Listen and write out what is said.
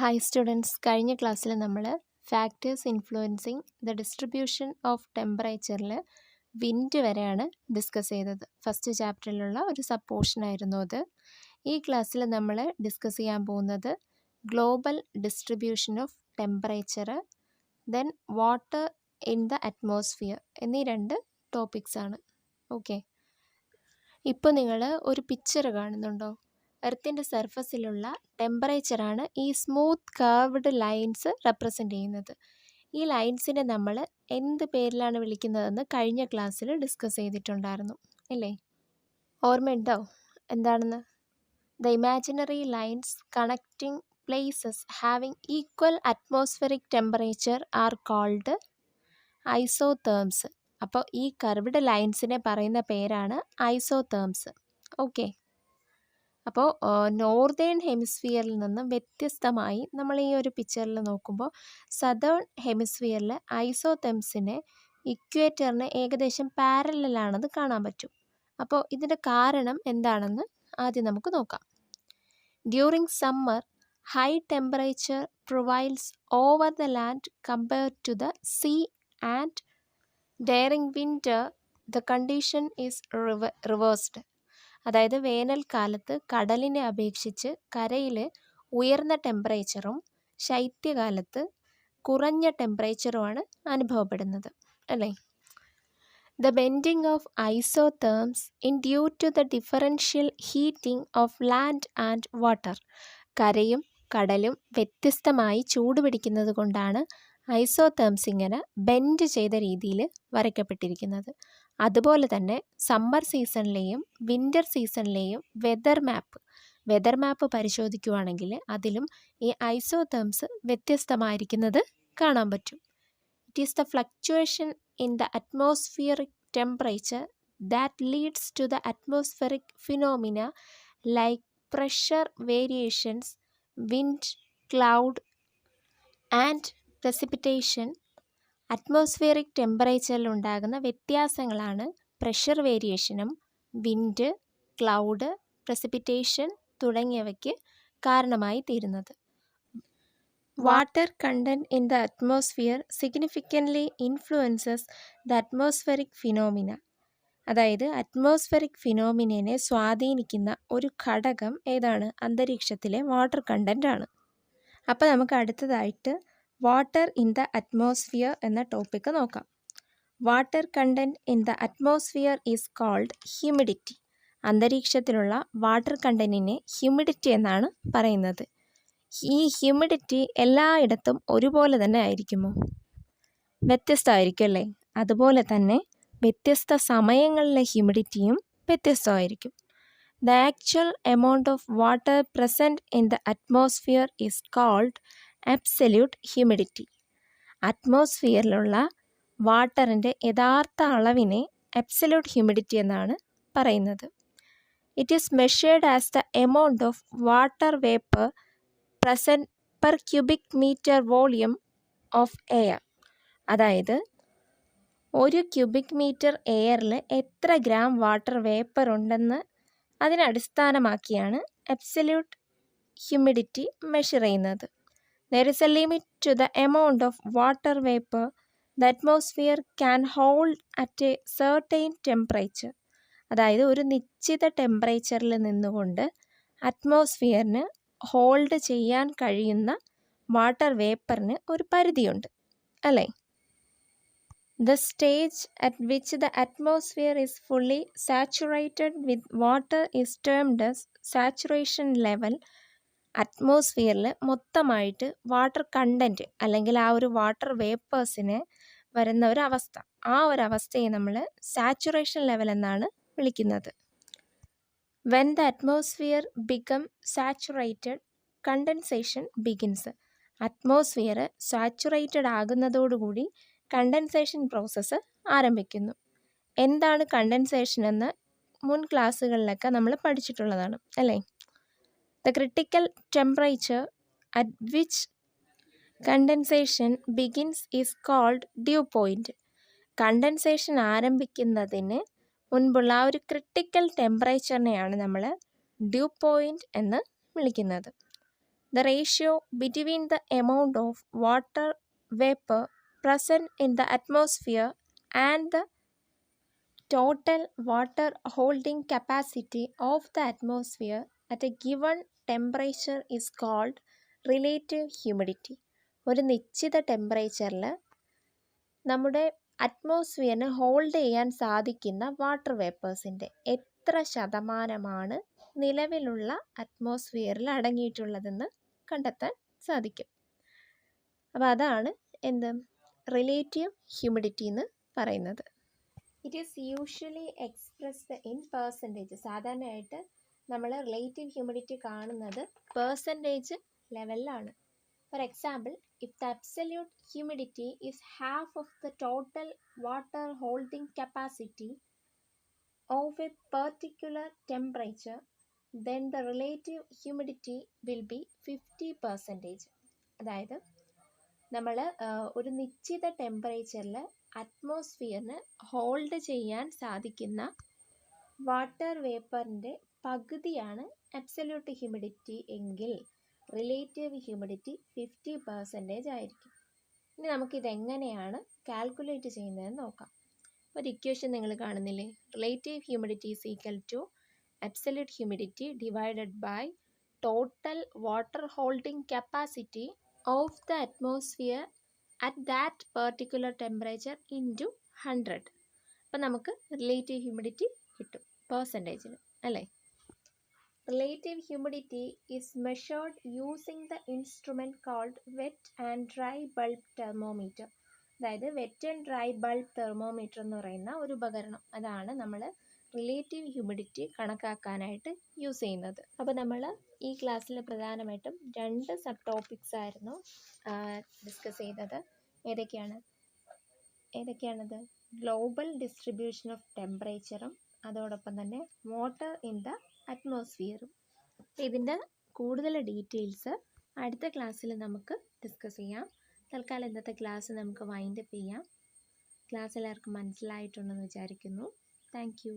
Hi students, കഴിഞ്ഞ ക്ലാസ്സിൽ നമ്മൾ factors influencing the distribution of ടെമ്പറേച്ചറിൽ വിൻഡ് വരെയാണ് ഡിസ്കസ് ചെയ്തത്. ഫസ്റ്റ് ചാപ്റ്ററിലുള്ള ഒരു സബ് പോർഷനായിരുന്നു അത്. ഈ ക്ലാസ്സിൽ നമ്മൾ ഡിസ്കസ് ചെയ്യാൻ പോകുന്നത് global distribution of temperature, then water in the atmosphere എന്നീ രണ്ട് ടോപ്പിക്സാണ്. ഓക്കെ, ഇപ്പോൾ നിങ്ങൾ ഒരു പിക്ചർ കാണുന്നുണ്ടോ? എർത്തിൻ്റെ സർഫസിലുള്ള ടെമ്പറേച്ചറാണ് ഈ സ്മൂത്ത് കർവ്ഡ് ലൈൻസ് റെപ്രസെൻ്റ് ചെയ്യുന്നത്. ഈ ലൈൻസിനെ നമ്മൾ എന്ത് പേരിലാണ് വിളിക്കുന്നതെന്ന് കഴിഞ്ഞ ക്ലാസ്സിൽ ഡിസ്കസ് ചെയ്തിട്ടുണ്ടായിരുന്നു അല്ലേ? ഓർമ്മയുണ്ടോ എന്താണെന്ന്? The imaginary lines connecting places having equal atmospheric temperature are called isotherms. അപ്പോൾ ഈ കർവ്ഡ് ലൈൻസിനെ പറയുന്ന പേരാണ് ഐസോതേംസ്. ഓക്കെ, അപ്പോൾ നോർത്തേൺ ഹെമിസ്ഫിയറിൽ നിന്നും വ്യത്യസ്തമായി നമ്മൾ ഈ ഒരു പിക്ചറിൽ നോക്കുമ്പോൾ സദേൺ ഹെമിസ്ഫിയറിൽ ഐസോതെംസിനെ ഇക്വേറ്ററിന് ഏകദേശം പാരലലാണെന്ന് കാണാൻ പറ്റും. അപ്പോൾ ഇതിൻ്റെ കാരണം എന്താണെന്ന് ആദ്യം നമുക്ക് നോക്കാം. During summer high temperature prevails over the land compared to the sea and during winter the condition is reversed. അതായത് വേനൽക്കാലത്ത് കടലിനെ അപേക്ഷിച്ച് കരയിൽ ഉയർന്ന ടെമ്പറേച്ചറും ശൈത്യകാലത്ത് കുറഞ്ഞ ടെമ്പറേച്ചറുമാണ് അനുഭവപ്പെടുന്നത് അല്ലേ? The bending of isotherms in due to the differential heating of land and water. കരയും കടലും വ്യത്യസ്തമായി ചൂടുപിടിക്കുന്നത് കൊണ്ടാണ് ഐസോതേംസ് ഇങ്ങനെ ബെൻഡ് ചെയ്ത രീതിയിൽ വരയ്ക്കപ്പെട്ടിരിക്കുന്നത്. അതുപോലെ തന്നെ സമ്മർ സീസണിലെയും വിൻ്റർ സീസണിലെയും വെതർ മാപ്പ് പരിശോധിക്കുകയാണെങ്കിൽ അതിലും ഈ ഐസോതേംസ് വ്യത്യസ്തമായിരിക്കുന്നത് കാണാൻ പറ്റും. It is the fluctuation in the atmospheric temperature that leads to the atmospheric phenomena like pressure variations, wind, cloud and precipitation. Atmospheric ടെമ്പറേച്ചറിൽ ഉണ്ടാകുന്ന വ്യത്യാസങ്ങളാണ് പ്രഷർ വേരിയേഷനും വിൻഡ്, ക്ലൗഡ്, പ്രസിപ്പിറ്റേഷൻ തുടങ്ങിയവയ്ക്ക് കാരണമായി തീരുന്നത്. Water content in the atmosphere significantly influences the atmospheric phenomena. അതായത് atmospheric ഫിനോമിനയെ സ്വാധീനിക്കുന്ന ഒരു ഘടകം ഏതാണ്? അന്തരീക്ഷത്തിലെ വാട്ടർ കണ്ടൻ്റ് ആണ്. അപ്പോൾ നമുക്ക് അടുത്തതായിട്ട് വാട്ടർ ഇൻ ദ അറ്റ്മോസ്ഫിയർ എന്ന ടോപ്പിക്ക് നോക്കാം. Water content in the atmosphere is called humidity. അന്തരീക്ഷത്തിലുള്ള വാട്ടർ കണ്ടന്റിനെ ഹ്യൂമിഡിറ്റി എന്നാണ് പറയുന്നത്. ഈ ഹ്യൂമിഡിറ്റി എല്ലായിടത്തും ഒരുപോലെ തന്നെ ആയിരിക്കുമോ? വ്യത്യസ്തമായിരിക്കും അല്ലേ? അതുപോലെ തന്നെ വ്യത്യസ്ത സമയങ്ങളിലെ ഹ്യൂമിഡിറ്റിയും വ്യത്യസ്തമായിരിക്കും. The actual amount of water present in the atmosphere is called absolute humidity. അറ്റ്മോസ്ഫിയറിലുള്ള വാട്ടറിൻ്റെ യഥാർത്ഥ അളവിനെ അബ്സല്യൂട്ട് ഹ്യൂമിഡിറ്റി എന്നാണ് പറയുന്നത്. It is measured as the amount of water vapour present per cubic metre volume of air. അതായത് ഒരു cubic metre എയറിൽ എത്ര ഗ്രാം വാട്ടർ വേപ്പർ ഉണ്ടെന്ന് അതിനടിസ്ഥാനമാക്കിയാണ് അബ്സല്യൂട്ട് ഹ്യൂമിഡിറ്റി മെഷർ ചെയ്യുന്നത്. There is a limit to the amount of water vapor the atmosphere can hold at a certain temperature. അതായത് ഒരു നിശ്ചിത ടെമ്പറേച്ചറിൽ നിന്നുകൊണ്ട് അറ്റ്മോസ്ഫിയറിന് ഹോൾഡ് ചെയ്യാൻ കഴിയുന്ന വാട്ടർ വേപ്പറിന് ഒരു പരിധിയുണ്ട് അല്ലേ? The stage at which the atmosphere is fully saturated with water is termed as saturation level. അറ്റ്മോസ്ഫിയറിൽ മൊത്തമായിട്ട് വാട്ടർ കണ്ടൻറ്റ് അല്ലെങ്കിൽ ആ ഒരു വാട്ടർ വേപ്പേഴ്സിന് വരുന്ന ഒരവസ്ഥ, ആ ഒരവസ്ഥയെ നമ്മൾ സാച്ചുറേഷൻ ലെവൽ എന്നാണ് വിളിക്കുന്നത്. When the atmosphere become saturated condensation begins. Atmosphere saturated ആകുന്നതോടുകൂടി കണ്ടൻസേഷൻ പ്രോസസ്സ് ആരംഭിക്കുന്നു. എന്താണ് കണ്ടൻസേഷൻ എന്ന് മുൻ ക്ലാസ്സുകളിലൊക്കെ നമ്മൾ പഠിച്ചിട്ടുള്ളതാണ് അല്ലേ? The critical temperature at which condensation begins is called dew point. Condensation ആരംഭിക്കുന്നതിന് മുൻപുള്ള ആ ഒരു ക്രിട്ടിക്കൽ ടെമ്പറേച്ചറിനെയാണ് നമ്മൾ ഡ്യൂ പോയിൻ്റ് എന്ന് വിളിക്കുന്നത്. the ratio between the amount of water vapor present in the atmosphere and the total water holding capacity of the atmosphere at a given temperature is called relative humidity. ഒരു നിശ്ചിത ടെമ്പറേച്ചറിൽ നമ്മുടെ അറ്റ്മോസ്ഫിയറിന് hold ചെയ്യാൻ സാധിക്കുന്ന water വേപ്പേഴ്സിൻ്റെ എത്ര ശതമാനമാണ് നിലവിലുള്ള അറ്റ്മോസ്ഫിയറിൽ അടങ്ങിയിട്ടുള്ളതെന്ന് കണ്ടെത്താൻ സാധിക്കും. അപ്പോൾ അതാണ് എന്ത് റിലേറ്റീവ് ഹ്യൂമിഡിറ്റി എന്ന് പറയുന്നത്. It is usually expressed in percentage. സാധാരണയായിട്ട് നമ്മൾ റിലേറ്റീവ് ഹ്യൂമിഡിറ്റി കാണുന്നത് പെർസെൻറ്റേജ് ലെവലിലാണ്. For example, if the absolute humidity is half of the total water holding capacity of a particular temperature, then the relative humidity will be 50%. അതായത് നമ്മൾ ഒരു നിശ്ചിത ടെമ്പറേച്ചറിൽ അറ്റ്മോസ്ഫിയറിന് hold ചെയ്യാൻ സാധിക്കുന്ന വാട്ടർ വേപ്പറിൻ്റെ പകുതിയാണ് അബ്സല്യൂട്ട് ഹ്യൂമിഡിറ്റി എങ്കിൽ റിലേറ്റീവ് ഹ്യൂമിഡിറ്റി 50% ആയിരിക്കും. ഇനി നമുക്കിതെങ്ങനെയാണ് കാൽക്കുലേറ്റ് ചെയ്യുന്നതെന്ന് നോക്കാം. ഒരു ഇക്വേഷൻ നിങ്ങൾ കാണുന്നില്ലേ? Relative humidity is equal to absolute humidity divided by total water holding capacity of the atmosphere at that particular temperature into 100. അപ്പം നമുക്ക് റിലേറ്റീവ് ഹ്യൂമിഡിറ്റി കിട്ടും പെർസെൻറ്റേജിൽ, അല്ലേ? Relative humidity is measured using the instrument called wet and dry bulb thermometer. അതായത് wet and dry bulb thermometer എന്ന് പറയുന്ന ഒരു ഉപകരണം, അതാണ് നമ്മൾ റിലേറ്റീവ് ഹ്യൂമിഡിറ്റി കണക്കാക്കാനായിട്ട് യൂസ് ചെയ്യുന്നത്. അപ്പോൾ നമ്മൾ ഈ ക്ലാസ്സിൽ പ്രധാനമായിട്ടും 2 സബ് ടോപ്പിക്സ് ആയിരുന്നു ഡിസ്കസ് ചെയ്തത്. ഏതൊക്കെയാണത്? ഗ്ലോബൽ ഡിസ്ട്രിബ്യൂഷൻ ഓഫ് ടെമ്പറേച്ചറും അതോടൊപ്പം തന്നെ വാട്ടർ ഇൻ ദ അറ്റ്മോസ്ഫിയറും. ഇതിൻ്റെ കൂടുതൽ ഡീറ്റെയിൽസ് അടുത്ത ക്ലാസ്സിൽ നമുക്ക് ഡിസ്കസ് ചെയ്യാം. തൽക്കാലം ഇന്നത്തെ ക്ലാസ് നമുക്ക് വൈൻഡപ്പ് ചെയ്യാം. ക്ലാസ് എല്ലാവർക്കും മനസ്സിലായിട്ടുണ്ടെന്ന് വിചാരിക്കുന്നു. Thank you.